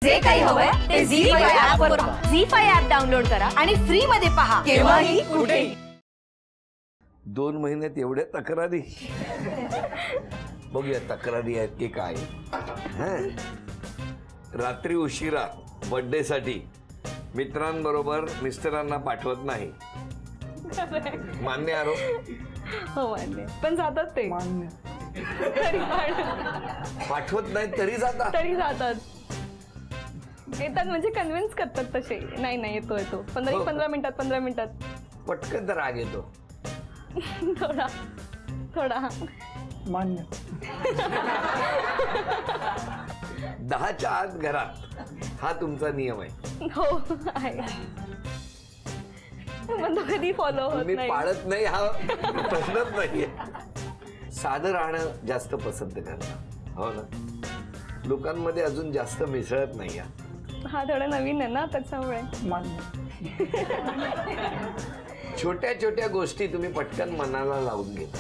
जे काही हवंय ते झी5 ऍप वर पहा. झी5 ऍप डाउनलोड करा आणि फ्री मध्ये पहा केव्हाही कुठेही. 2 महिन्यात एवढ्या तक्रारी. बघूया तक्रारी आहेत की काय. रात्री उशिरा बर्थडे साठी मित्रांबरोबर मिस्टरांना पाठवत नाही. मान्य आरोप. हो मान्य, पण जातात ते. मान्य. पाठवत नाही तरी जातात. येतात म्हणजे कन्व्हिन्स करतात तसे. नाही येतो 15 मिनिटात. पटकन तर राग येतो. थोडा मान्य. 10च्या आत घरात हा तुमचा नियम आहे. हो आहे, पण तो कधी फॉलो होत तुम्ही नाही. पाळत नाही हा प्रश्नच नाहीये. साधं राहणं जास्त पसंत करता, हो ना. लोकांमध्ये अजून जास्त मिसळत नाही. हा थोडा नवीन आहे ना त्याच्यामुळे. मान्य. छोट्या छोट्या गोष्टी तुम्ही पटकन मनाला लावून घेता.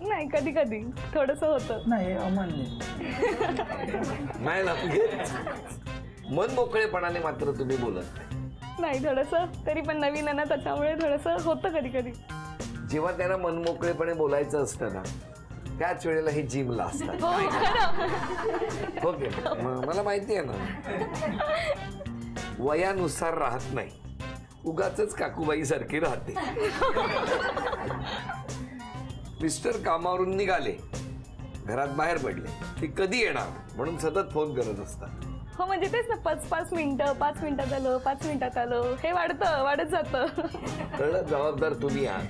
नाही, कधी थोडस होतं. नाही अमान्य. नाही लावून घेत. मन मोकळेपणाने मात्र तुम्ही बोलत नाही. थोडस तरी पण नवीन आहे ना त्याच्यामुळे थोडस होतं कधी. जेव्हा त्यांना मन मोकळेपणे बोलायचं असतं ना त्याच वेळेला हे जिमला असतात. हो खरं. ओके, मला माहिती आहे ना. वयानुसार राहत नाही, उगाच काकूबाई सारखी राहते. मिस्टर कामावरून निघाले, घरात बाहेर पडले की कधी येणार म्हणून सतत फोन करत असतात. हो म्हणजे तेच ना, 5 मिनिटं, 5 मिनिटात आलो हे वाढत जातं. कळलं, जबाबदार तुम्ही आहात.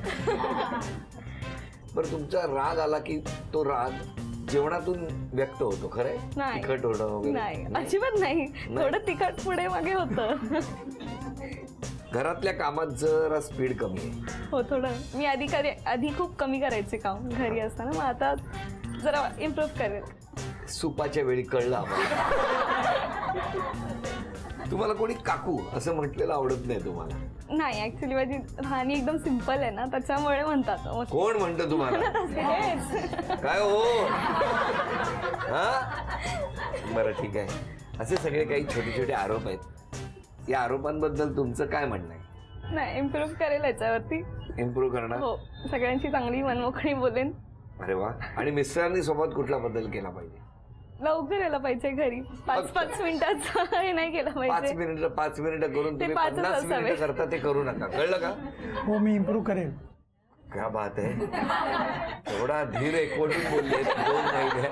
बरं, तुमचा राग आला की तो राग जेवणातून व्यक्त होतो. खरंय? नाही. तिखट होणं वगैरे? नाही, अजिबात नाही. थोडं तिखट पुढे मागे होतं. घरातल्या कामात जरा स्पीड कमी आहे. हो थोडं. मी आधी खूप कमी करायचे काम घरी असताना, मग आता जरा इम्प्रूव्ह करेल. सुपाच्या वेळी कळलं आम्हाला. तुम्हाला कोणी काकू असं म्हटलेलं आवडत नाही तुम्हाला? नाही, ऍक्च्युली माझी राहणी एकदम सिंपल आहे ना त्याच्यामुळे म्हणतात. कोण म्हणतं तुम्हाला? काय हो? बरं ठीक आहे. असे सगळे काही छोटे छोटे आरोप आहेत. या आरोपांबद्दल तुमचं काय म्हणणं आहे? नाही, इम्प्रूव्ह करेल याच्यावरती. इम्प्रूव्ह करणार? हो, सगळ्यांची चांगली मनमोकळी बोलेन. अरे वा. आणि मिस्टरांनी सोबत कुठला बदल केला पाहिजे? लवकर यायला पाहिजे घरी. 5 मिनिटाचं हे नाही केलं पाहिजे. 5 मिनिटं करून तुम्ही 50 मिनिटं करता ते करू नका. कळलं का? हो, मी इम्प्रूव्ह करेल. क्या बात आहे. एवढा धीर एकवटून बोलले 2 महिने.